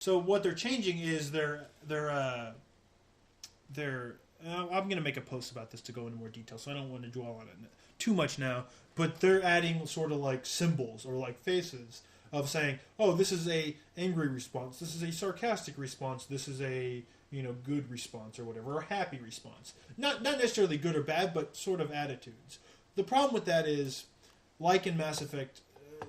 So what they're changing is I'm going to make a post about this to go into more detail, so I don't want to dwell on it too much now. But they're adding sort of like symbols or like faces of saying, "Oh, this is a angry response. This is a sarcastic response. This is a good response or whatever, or happy response. Not necessarily good or bad, but sort of attitudes." The problem with that is, like in Mass Effect,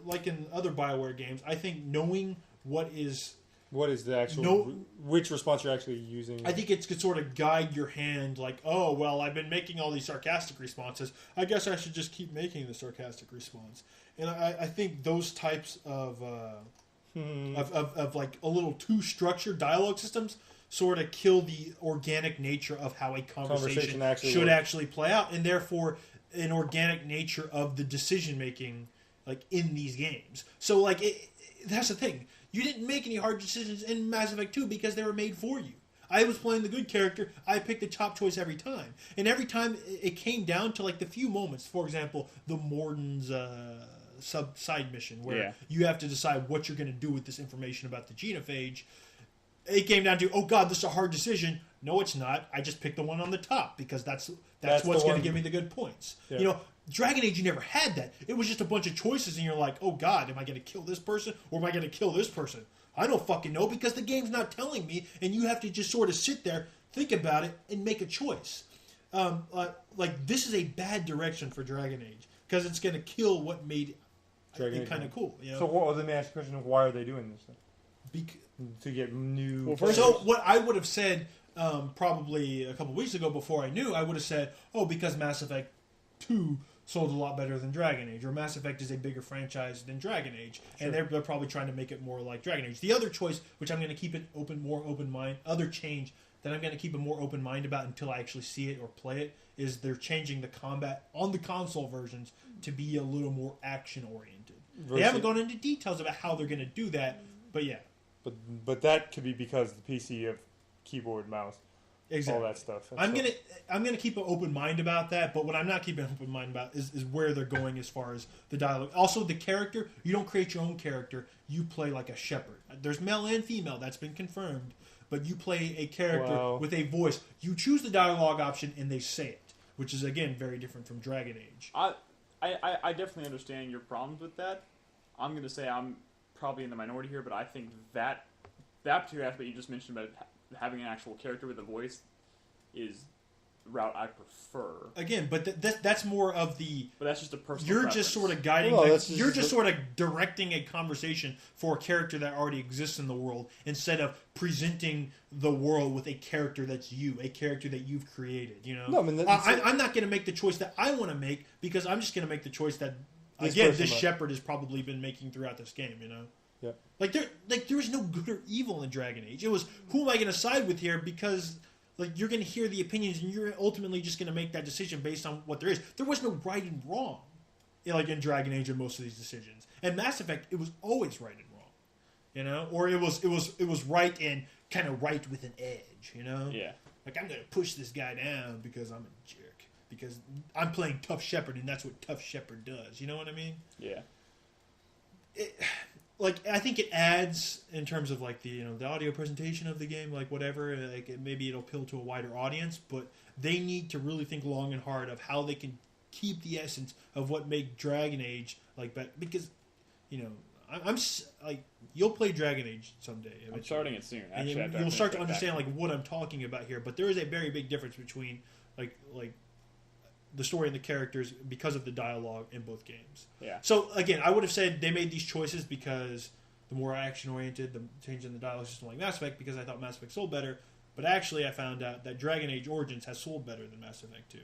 like in other BioWare games, I think knowing what is the actual which response you're actually using? I think it could sort of guide your hand, like, oh, well, I've been making all these sarcastic responses. I guess I should just keep making the sarcastic response. And I think those types of like a little too structured dialogue systems sort of kill the organic nature of how a conversation should actually play out, and therefore an organic nature of the decision making, like in these games. So, like, that's the thing. You didn't make any hard decisions in Mass Effect 2 because they were made for you. I was playing the good character. I picked the top choice every time. And every time it came down to like the few moments, for example, the Morden's side mission where you have to decide what you're going to do with this information about the genophage. It came down to, oh God, this is a hard decision. No, it's not. I just picked the one on the top because that's what's going to give me the good points. Yeah. Dragon Age, you never had that. It was just a bunch of choices, and you're like, oh God, am I going to kill this person or am I going to kill this person? I don't fucking know because the game's not telling me, and you have to just sort of sit there, think about it, and make a choice. Like, this is a bad direction for Dragon Age because it's going to kill what made it kind of cool. So, let me ask the question of why are they doing this then? To get new... Well, so, what I would have said probably a couple weeks ago before I knew, I would have said, oh, because Mass Effect 2 sold a lot better than Dragon Age, or Mass Effect is a bigger franchise than Dragon Age, and they're probably trying to make it more like Dragon Age. The other choice, which I'm going to keep it more open mind, other change that I'm going to keep a more open mind about until I actually see it or play it, is they're changing the combat on the console versions to be a little more action oriented. They haven't gone into details about how they're going to do that, but yeah. But that could be because the PC of keyboard, mouse. Exactly. All that stuff. I'm gonna keep an open mind about that, but what I'm not keeping an open mind about is where they're going as far as the dialogue. Also, the character, you don't create your own character. You play like a shepherd. There's male and female, that's been confirmed, but you play a character with a voice. You choose the dialogue option, and they say it, which is, again, very different from Dragon Age. I definitely understand your problems with that. I'm going to say I'm probably in the minority here, but I think that particular aspect you just mentioned about having an actual character with a voice is the route I prefer. Again, but that's more of the... But that's just a personal You're preference. just sort of guiding... you're just sort of directing a conversation for a character that already exists in the world instead of presenting the world with a character that's you, a character that you've created, No, I mean, I'm not going to make the choice that I want to make because I'm just going to make the choice that, this shepherd has probably been making throughout this game, Yeah. There was no good or evil in Dragon Age. It was, who am I going to side with here? Because you're going to hear the opinions, and you're ultimately just going to make that decision based on what there is. There was no right and wrong, in Dragon Age and most of these decisions. And Mass Effect, it was always right and wrong, or it was right and kind of right with an edge, Yeah. Like, I'm going to push this guy down because I'm a jerk, because I'm playing Tough Shepherd, and that's what Tough Shepherd does. You know what I mean? Yeah. I think it adds in terms of the audio presentation of the game, whatever. Maybe it'll appeal to a wider audience, but they need to really think long and hard of how they can keep the essence of what made Dragon Age because I'm you'll play Dragon Age someday. Eventually. I'm starting it soon. Actually, you'll start to understand what I'm talking about here. But there is a very big difference between the story and the characters because of the dialogue in both games. Yeah. So, again, I would have said they made these choices because the more action-oriented, the change in the dialogue system like Mass Effect, because I thought Mass Effect sold better. But actually, I found out that Dragon Age Origins has sold better than Mass Effect 2.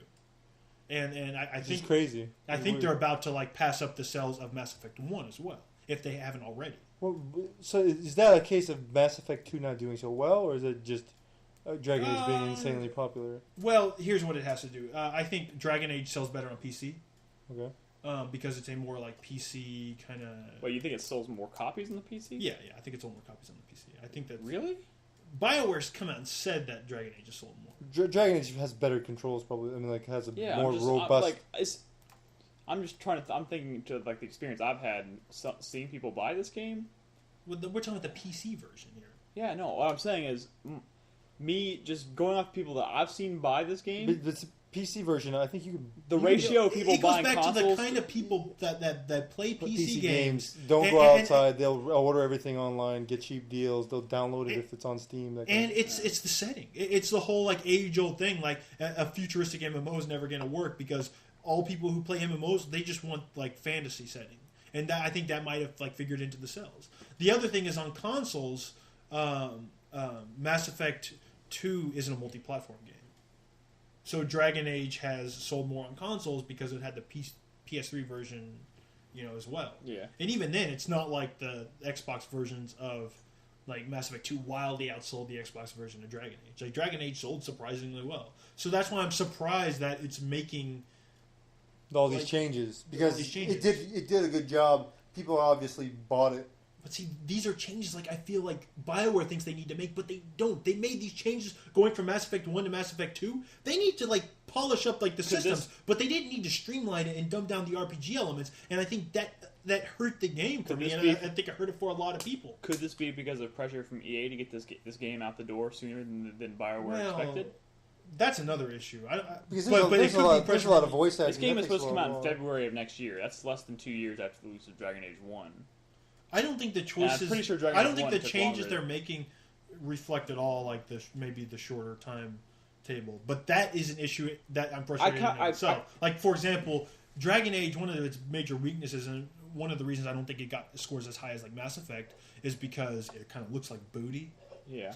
And I think... It's crazy. I think they're about to, pass up the sales of Mass Effect 1 as well, if they haven't already. Well, so is that a case of Mass Effect 2 not doing so well, or is it just... Dragon Age being insanely popular? Well, here's what it has to do. I think Dragon Age sells better on PC. Okay. Because it's a more PC kind of... Well, you think it sells more copies on the PC? Yeah, I think it sold more copies on the PC. I think that... Really? BioWare's come out and said that Dragon Age has sold more. Dragon Age has better controls, probably. I mean, has a more robust... I'm just trying to... I'm thinking to, the experience I've had seeing people buy this game. We're talking about the PC version here. Yeah, no. What I'm saying is, me just going off people that I've seen buy this game. But the PC version, I think you could. The ratio of people buying consoles. It goes back to the kind of people that play PC games. Don't go outside. They'll order everything online, get cheap deals. They'll download it if it's on Steam. It's the setting. It's the whole like age old thing. Like a futuristic MMO is never going to work because all people who play MMOs they just want like fantasy setting, and I think that might have like figured into the sales. The other thing is on consoles, Mass Effect 2 isn't a multi-platform game. So Dragon Age has sold more on consoles because it had the PS3 version, as well. Yeah. And even then, it's not like the Xbox versions of like Mass Effect 2 wildly outsold the Xbox version of Dragon Age. Like Dragon Age sold surprisingly well. So that's why I'm surprised that it's making all these changes because it did a good job. People obviously bought it. But see, these are changes like I feel like BioWare thinks they need to make, but they don't. They made these changes going from Mass Effect 1 to Mass Effect 2. They need to like polish up like the systems, but they didn't need to streamline it and dumb down the RPG elements. And I think that hurt the game for me, and I think it hurt it for a lot of people. Could this be because of pressure from EA to get this game out the door sooner than BioWare expected? That's another issue. There's a lot of voice acting. This game is supposed to come out in February of next year. That's less than 2 years after the release of Dragon Age 1. I don't think the choices. I'm pretty sure I don't think the changes they're making reflect at all like maybe the shorter time table. But that is an issue that I'm frustrated in itself. Like for example, Dragon Age, one of its major weaknesses, and one of the reasons I don't think it got scores as high as like Mass Effect, is because it kind of looks like booty. Yeah.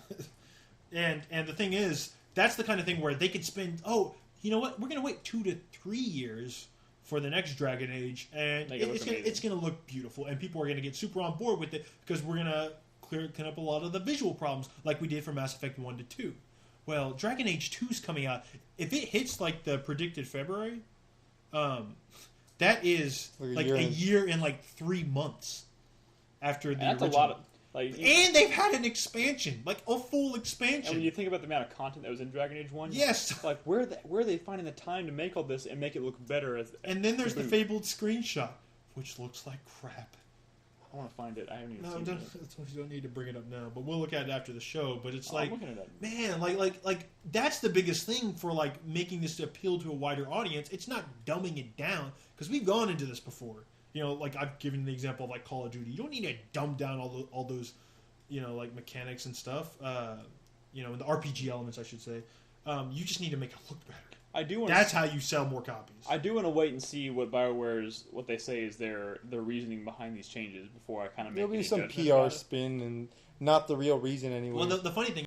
and the thing is, that's the kind of thing where they could spend. Oh, you know what? We're going to wait 2 to 3 years for the next Dragon Age, and it's going to look beautiful, and people are going to get super on board with it because we're going to clean up a lot of the visual problems like we did for Mass Effect 1 to 2. Well, Dragon Age 2 is coming out. If it hits like the predicted February, that is like a year and like 3 months after the original. That's a lot of... and they've had an expansion, like a full expansion. And when you think about the amount of content that was in Dragon Age 1, yes, like where are they finding the time to make all this and make it look better? And then there's the fabled screenshot, which looks like crap. I want to find it. I haven't even seen it. You don't need to bring it up now, but we'll look at it after the show. But it's I'm looking at it. Man, like that's the biggest thing for like making this appeal to a wider audience. It's not dumbing it down because we've gone into this before. Like I've given the example of like Call of Duty. You don't need to dumb down all those, like mechanics and stuff. And the RPG elements, I should say. You just need to make it look better. That's how you sell more copies. I do want to wait and see what what they say is their reasoning behind these changes before I kind of make. There'll be some PR spin and not the real reason anyway. Well, the funny thing.